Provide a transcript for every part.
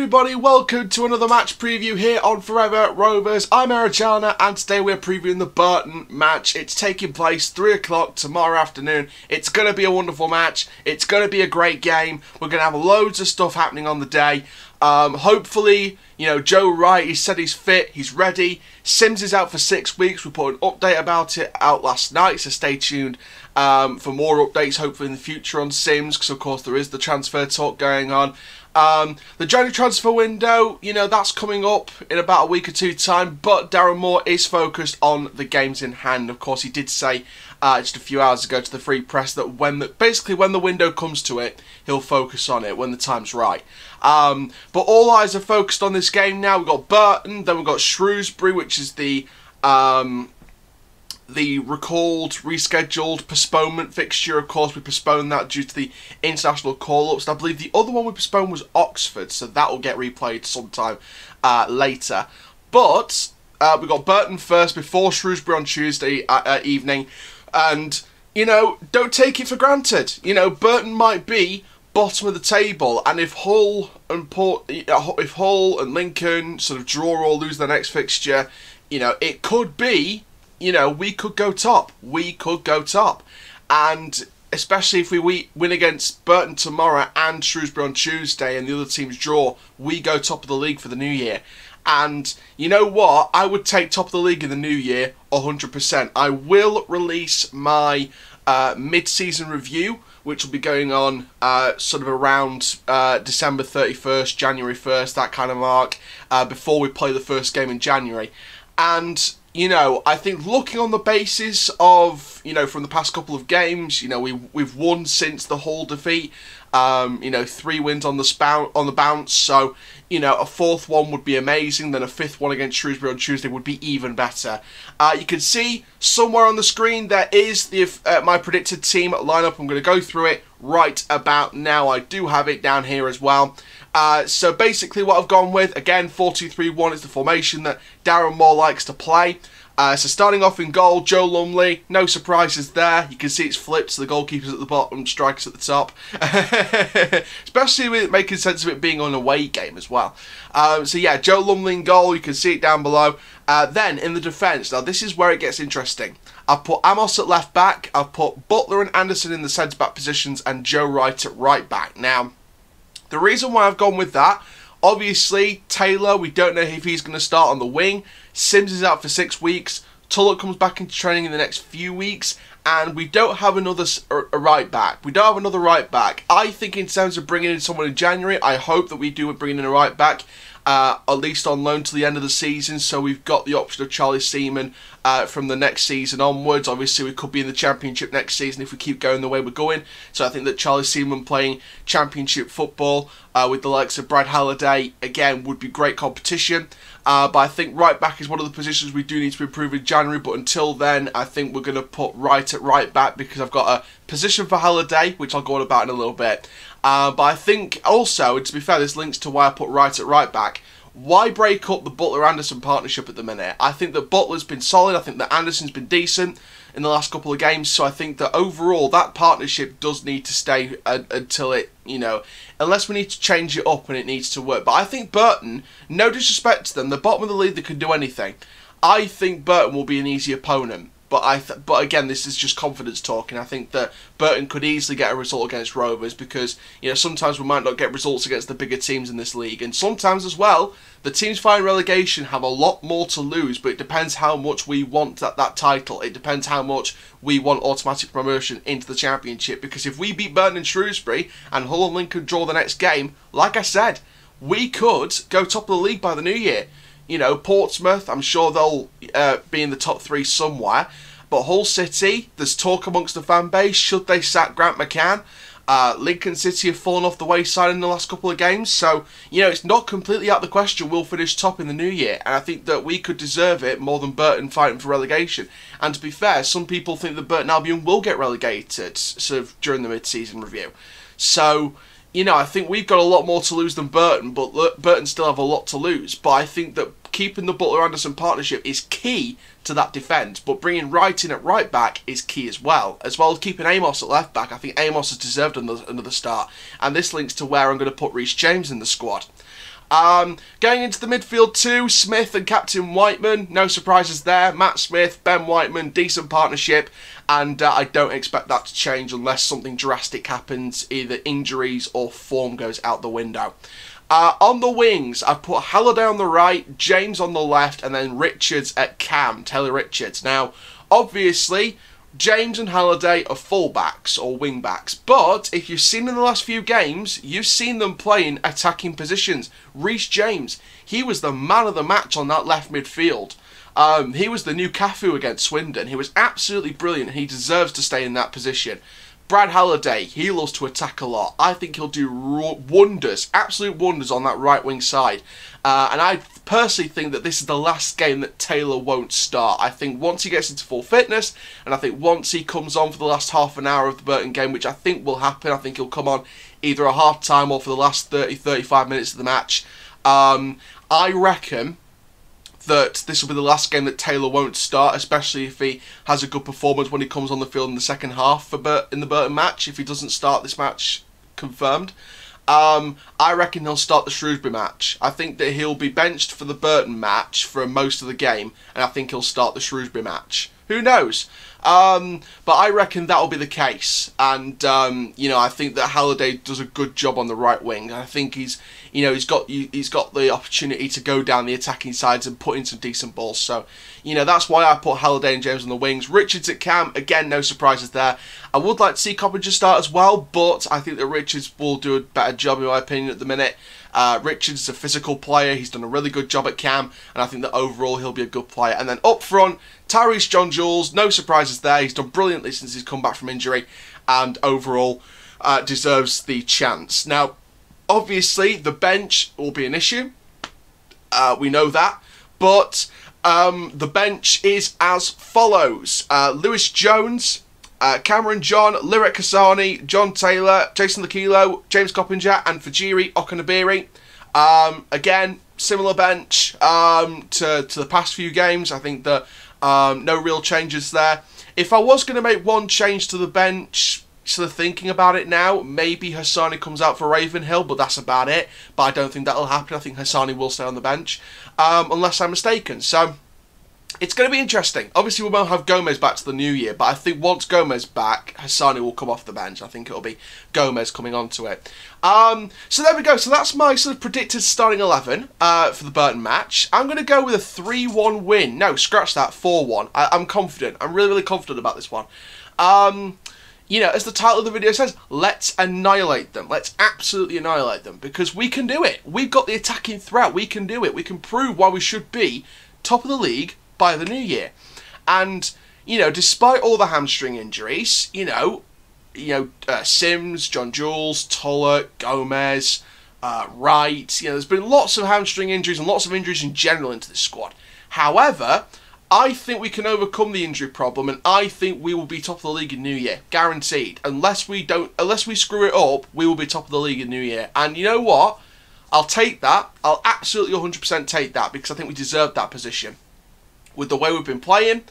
everybody, welcome to another match preview here on Forever Rovers. I'm Arajana and today we're previewing the Burton match. It's taking place 3 o'clock tomorrow afternoon. It's going to be a wonderful match. It's going to be a great game. We're going to have loads of stuff happening on the day. Hopefully, you know, Joe Wright, he said he's fit, he's ready. Sims is out for 6 weeks. We put an update about it out last night, so stay tuned for more updates hopefully in the future on Sims, because of course there is the transfer talk going on. The January transfer window, you know, that's coming up in about a week or two time, but Darren Moore is focused on the games in hand. Of course, he did say just a few hours ago to the Free Press that basically when the window comes to it, he'll focus on it when the time's right. But all eyes are focused on this game now. We've got Burton, then we've got Shrewsbury, which is the recalled, rescheduled postponement fixture. Of course, we postponed that due to the international call-ups. And I believe the other one we postponed was Oxford, so that will get replayed sometime later. But we got Burton first before Shrewsbury on Tuesday evening. And, you know, don't take it for granted. You know, Burton might be bottom of the table, and if Hull and Lincoln sort of draw or lose their next fixture, you know, it could be, you know, we could go top. We could go top. And especially if we win against Burton tomorrow and Shrewsbury on Tuesday and the other teams draw, we go top of the league for the new year. And you know what? I would take top of the league in the new year 100%. I will release my mid-season review, which will be going on sort of around December 31st, January 1st, that kind of mark, before we play the first game in January. And you know, I think looking on the basis of, you know, from the past couple of games, you know, we've won since the Hull defeat. You know, 3 wins on the bounce. So, you know, a 4th one would be amazing. Then a 5th one against Shrewsbury on Tuesday would be even better. You can see somewhere on the screen there is the my predicted team lineup. I'm going to go through it right about now. I do have it down here as well. So basically what I've gone with, again, 4-2-3-1 is the formation that Darren Moore likes to play. So starting off in goal, Joe Lumley, no surprises there. You can see it's flipped, so the goalkeeper's at the bottom, strikers at the top. Especially with making sense of it being an away game as well. So yeah, Joe Lumley in goal, you can see it down below. Then in the defence, now this is where it gets interesting. I've put Amos at left back, I've put Butler and Anderson in the centre back positions, and Joe Wright at right back. Now, the reason why I've gone with that, obviously, Taylor, we don't know if he's going to start on the wing. Sims is out for 6 weeks. Tulloch comes back into training in the next few weeks. And we don't have another right back. We don't have another right back. I think in terms of bringing in someone in January, I hope that we do bring in a right back. At least on loan to the end of the season, so we've got the option of Charlie Seaman from the next season onwards. Obviously, we could be in the Championship next season if we keep going the way we're going. So I think that Charlie Seaman playing Championship football with the likes of Brad Halliday, again, would be great competition. But I think right back is one of the positions we do need to improve in January. But until then, I think we're going to put Wright at right back because I've got a position for Halliday, which I'll go on about in a little bit. But I think also, and to be fair, this links to why I put Wright at right back. Why break up the Butler-Anderson partnership at the minute? I think that Butler's been solid. I think that Anderson's been decent in the last couple of games. So I think that overall, that partnership does need to stay until it, you know, unless we need to change it up and it needs to work. But I think Burton, no disrespect to them, the bottom of the league, they can do anything. I think Burton will be an easy opponent. But again, this is just confidence talking. I think that Burton could easily get a result against Rovers because, you know, sometimes we might not get results against the bigger teams in this league. And sometimes as well, the teams fighting relegation have a lot more to lose, but it depends how much we want that title. It depends how much we want automatic promotion into the Championship. Because if we beat Burton and Shrewsbury and Hull and Lincoln draw the next game, like I said, we could go top of the league by the new year. You know, Portsmouth, I'm sure they'll be in the top 3 somewhere. But Hull City, there's talk amongst the fan base, should they sack Grant McCann? Lincoln City have fallen off the wayside in the last couple of games. So, you know, it's not completely out of the question we'll finish top in the new year. And I think that we could deserve it more than Burton fighting for relegation. And to be fair, some people think that Burton Albion will get relegated sort of during the mid-season review. So, you know, I think we've got a lot more to lose than Burton, but Burton still have a lot to lose. But I think that keeping the Butler-Anderson partnership is key to that defence, but bringing Wright in at right back is key as well as keeping Amos at left back. I think Amos has deserved another start, and this links to where I'm going to put Reece James in the squad. Going into the midfield too, Smith and Captain Whiteman, no surprises there. Matt Smith, Ben Whiteman, decent partnership, and I don't expect that to change unless something drastic happens, either injuries or form goes out the window. On the wings, I've put Halliday on the right, James on the left, and then Richards at cam, Taylor Richards. Now, obviously, James and Halliday are fullbacks or wing-backs, but if you've seen in the last few games, you've seen them play in attacking positions. Reece James, he was the man of the match on that left midfield. He was the new Cafu against Swindon. He was absolutely brilliant. He deserves to stay in that position. Brad Halliday, he loves to attack a lot. I think he'll do wonders, absolute wonders on that right wing side. And I personally think that this is the last game that Taylor won't start. I think once he gets into full fitness, and I think once he comes on for the last half an hour of the Burton game, which I think will happen, I think he'll come on either at half time or for the last 30-35 minutes of the match. I reckon that this will be the last game that Taylor won't start, especially if he has a good performance when he comes on the field in the second half in the Burton match. If he doesn't start this match, confirmed. I reckon he'll start the Shrewsbury match. I think that he'll be benched for the Burton match for most of the game, and I think he'll start the Shrewsbury match. Who knows? But I reckon that'll be the case. And you know, I think that Halliday does a good job on the right wing. I think he's got the opportunity to go down the attacking sides and put in some decent balls. So, you know, that's why I put Halliday and James on the wings. Richards at cam, again, no surprises there. I would like to see Coppinger start as well, but I think that Richards will do a better job, in my opinion, at the minute. Richards is a physical player. He's done a really good job at cam, and I think that overall he'll be a good player. And then up front, Tyrese John-Jules, no surprises there. He's done brilliantly since he's come back from injury, and overall deserves the chance. Now, obviously, the bench will be an issue. We know that. But the bench is as follows. Lewis Jones, Cameron John, Lyric Hassani, John Taylor, Jason Lakilo, James Coppinger, and Fajiri Okanabiri. Again, similar bench to the past few games. I think that no real changes there. If I was going to make one change to the bench, sort of thinking about it now, maybe Hassani comes out for Ravenhill, but that's about it. But I don't think that'll happen. I think Hassani will stay on the bench, unless I'm mistaken. So it's going to be interesting. Obviously, we won't have Gomez back to the new year, but I think once Gomez back, Hassani will come off the bench. I think it'll be Gomez coming onto it. So there we go. So that's my sort of predicted starting 11 for the Burton match. I'm going to go with a 3-1 win. No, scratch that, 4-1. I'm confident. I'm really, really confident about this one. You know, as the title of the video says, let's annihilate them. Let's absolutely annihilate them, because we can do it. We've got the attacking threat. We can do it. We can prove why we should be top of the league by the new year. And, you know, despite all the hamstring injuries, Sims, John-Jules, Tuller, Gomez, Wright, there's been lots of hamstring injuries and lots of injuries in general into this squad. However, I think we can overcome the injury problem, and I think we will be top of the league in New Year, guaranteed. Unless we screw it up, we will be top of the league in New Year. And you know what? I'll take that. I'll absolutely 100% take that, because I think we deserve that position. With the way we've been playing,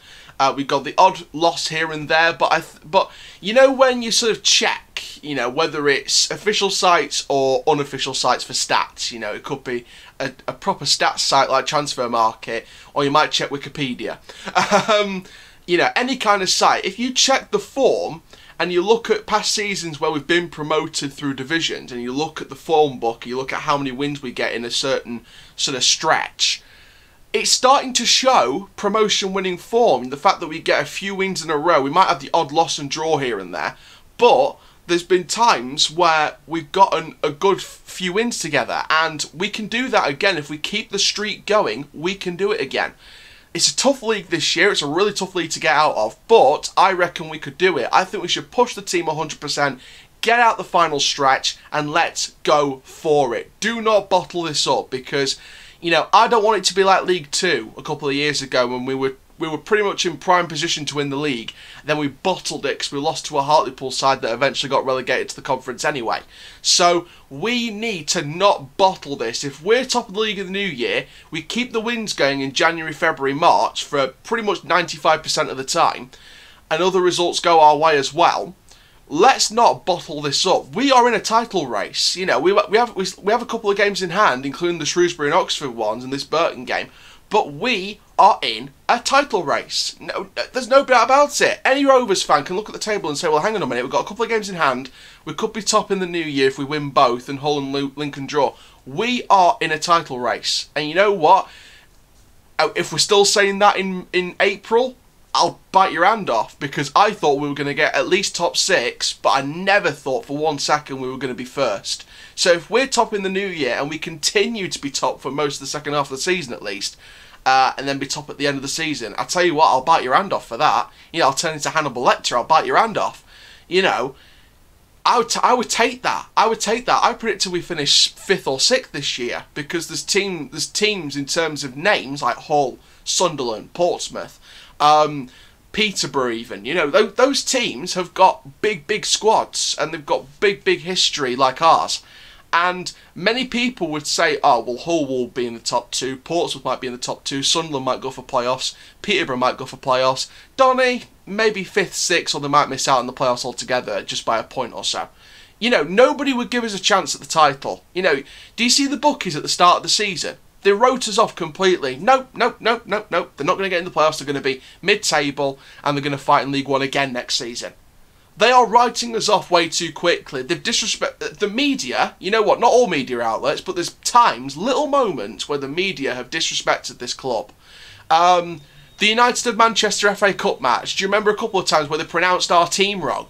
we've got the odd loss here and there, but you know, when you sort of check, whether it's official sites or unofficial sites for stats, it could be a proper stats site like Transfer Market, or you might check Wikipedia. Any kind of site. If you check the form and you look at past seasons where we've been promoted through divisions, and you look at the form book, you look at how many wins we get in a certain sort of stretch, it's starting to show promotion-winning form. The fact that we get a few wins in a row, we might have the odd loss and draw here and there, but there's been times where we've gotten a good few wins together, and we can do that again. If we keep the streak going, we can do it again. It's a tough league this year. It's a really tough league to get out of, but I reckon we could do it. I think we should push the team 100%, get out the final stretch, and let's go for it. Do not bottle this up, because I don't want it to be like League 2 a couple of years ago when we were pretty much in prime position to win the league. Then we bottled it because we lost to a Hartlepool side that eventually got relegated to the conference anyway. So we need to not bottle this. If we're top of the league in the new year, we keep the wins going in January, February, March for pretty much 95% of the time, and other results go our way as well, let's not bottle this up. We are in a title race. You know, we have a couple of games in hand, including the Shrewsbury and Oxford ones and this Burton game. But we are in a title race. No, there's no doubt about it. Any Rovers fan can look at the table and say, well, hang on a minute, we've got a couple of games in hand. We could be top in the new year if we win both and Hull and Lincoln draw. We are in a title race. And you know what? If we're still saying that in April, I'll bite your hand off, because I thought we were going to get at least top 6, but I never thought for 1 second we were going to be first. So if we're top in the new year and we continue to be top for most of the second half of the season at least, and then be top at the end of the season, I'll tell you what, I'll bite your hand off for that. You know, I'll turn into Hannibal Lecter, I'll bite your hand off. You know, I would take that. I would take that. I predicted we finish 5th or 6th this year, because there's teams in terms of names like Hull, Sunderland, Portsmouth, Peterborough even. You know, those teams have got big squads, and they've got big history like ours. And many people would say, oh, well, Hull will be in the top 2, Portsmouth might be in the top 2, Sunderland might go for playoffs, Peterborough might go for playoffs, Donny, maybe 5th, 6th, or they might miss out on the playoffs altogether just by a point or so. You know, nobody would give us a chance at the title. You know, do you see the bookies at the start of the season? They wrote us off completely. No. They're not going to get in the playoffs. They're going to be mid-table, and they're going to fight in League One again next season. They are writing us off way too quickly. They've disrespected the media. You know what? Not all media outlets, but there's times, little moments, where the media have disrespected this club. The United of Manchester FA Cup match. Do you remember a couple of times where they pronounced our team wrong,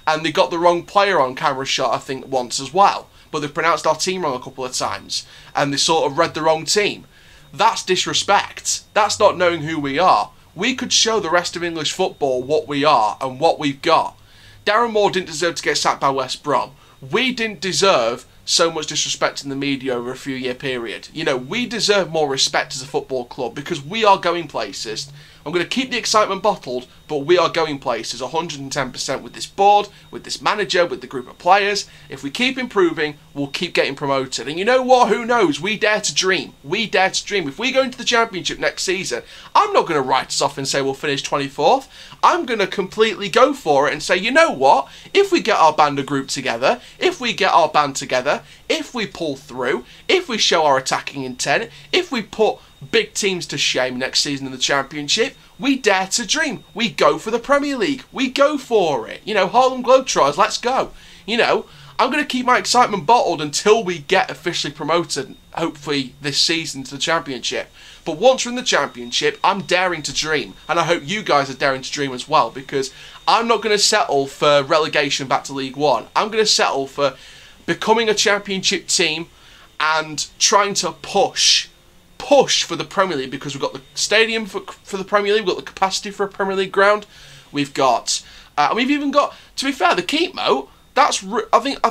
and they got the wrong player on camera shot? I think once as well. But they pronounced our team wrong a couple of times, and they sort of read the wrong team. That's disrespect. That's not knowing who we are. We could show the rest of English football what we are and what we've got. Darren Moore didn't deserve to get sacked by West Brom. We didn't deserve so much disrespect in the media over a few-year period. You know, we deserve more respect as a football club, because we are going places. I'm going to keep the excitement bottled, but we are going places 110% with this board, with this manager, with the group of players. If we keep improving, we'll keep getting promoted. And you know what? Who knows? We dare to dream. We dare to dream. If we go into the Championship next season, I'm not going to write us off and say we'll finish 24th. I'm going to completely go for it and say, you know what? If we get our band group together, if we get our band together, if we pull through, if we show our attacking intent, if we put big teams to shame next season in the Championship, we dare to dream. We go for the Premier League. We go for it. You know, Harlem Globetrotters, let's go. You know, I'm going to keep my excitement bottled until we get officially promoted, hopefully this season, to the Championship. But once we're in the Championship, I'm daring to dream. And I hope you guys are daring to dream as well, because I'm not going to settle for relegation back to League One. I'm going to settle for becoming a Championship team and trying to push for the Premier League, because we've got the stadium for the Premier League, we've got the capacity for a Premier League ground, we've got, and we've even got, to be fair, the keep moat. That's, I think,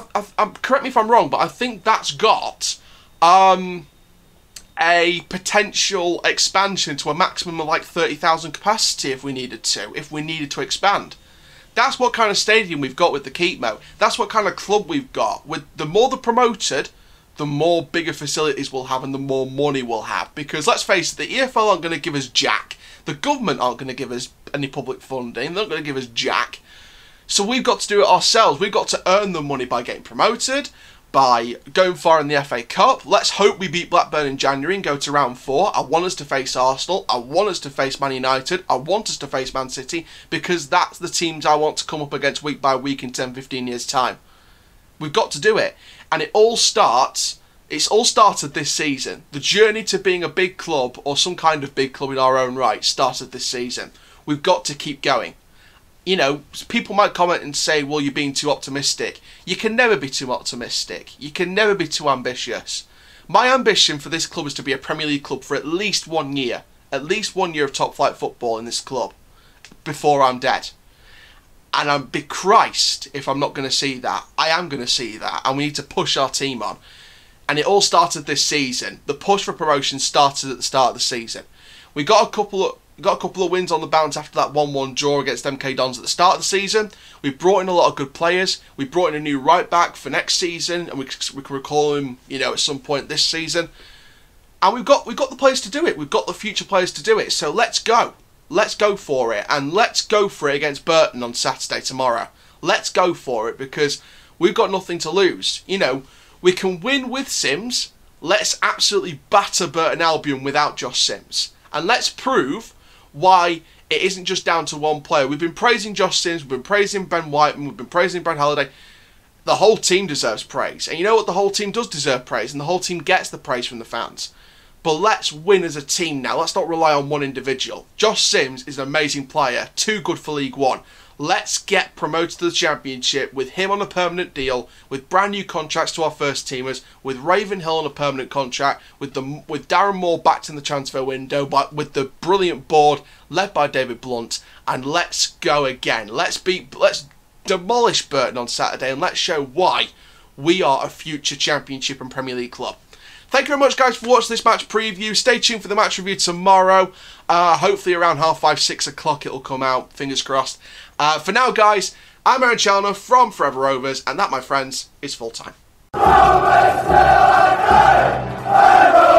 correct me if I'm wrong, but I think that's got a potential expansion to a maximum of like 30,000 capacity if we needed to expand. That's what kind of stadium we've got with the keep moat. That's what kind of club we've got. With the more they're promoted, the more bigger facilities we'll have and the more money we'll have. Because let's face it, the EFL aren't going to give us jack. The government aren't going to give us any public funding. They're not going to give us jack. So we've got to do it ourselves. We've got to earn the money by getting promoted, by going far in the FA Cup. Let's hope we beat Blackburn in January and go to round 4. I want us to face Arsenal. I want us to face Man United. I want us to face Man City, because that's the teams I want to come up against week by week in 10, 15 years' time. We've got to do it. And it's all started this season. The journey to being a big club, or some kind of big club in our own right, started this season. We've got to keep going. You know, people might comment and say, well, you're being too optimistic. You can never be too optimistic. You can never be too ambitious. My ambition for this club is to be a Premier League club for at least 1 year. At least 1 year of top flight football in this club before I'm dead. And I'm be Christ if I'm not going to see that. I am going to see that, and we need to push our team on. And it all started this season. The push for promotion started at the start of the season. We got a couple of wins on the bounce after that 1-1 draw against MK Dons at the start of the season. We brought in a lot of good players. We brought in a new right back for next season, and we can recall him, you know, at some point this season. And we've got the players to do it. We've got the future players to do it. So let's go. Let's go for it, and let's go for it against Burton on Saturday tomorrow. let's go for it, because we've got nothing to lose. You know, we can win with Sims. Let's absolutely batter Burton Albion without Josh Sims. And let's prove why it isn't just down to one player. We've been praising Josh Sims, we've been praising Ben Whiteman, we've been praising Brad Halliday. The whole team deserves praise. And you know what? The whole team does deserve praise, and the whole team gets the praise from the fans. But let's win as a team now. Let's not rely on one individual. Josh Sims is an amazing player, too good for League One. Let's get promoted to the Championship with him on a permanent deal, with brand new contracts to our first teamers, with Ravenhill on a permanent contract, with Darren Moore back in the transfer window, but with the brilliant board led by David Blunt, and let's go again. Let's demolish Burton on Saturday, and let's show why we are a future Championship and Premier League club. Thank you very much, guys, for watching this match preview. Stay tuned for the match review tomorrow. Hopefully around 5:30, 6 o'clock it'll come out. Fingers crossed. For now, guys, I'm Aaron Challoner from Forever Rovers, and that, my friends, is full time. Rovers till I die!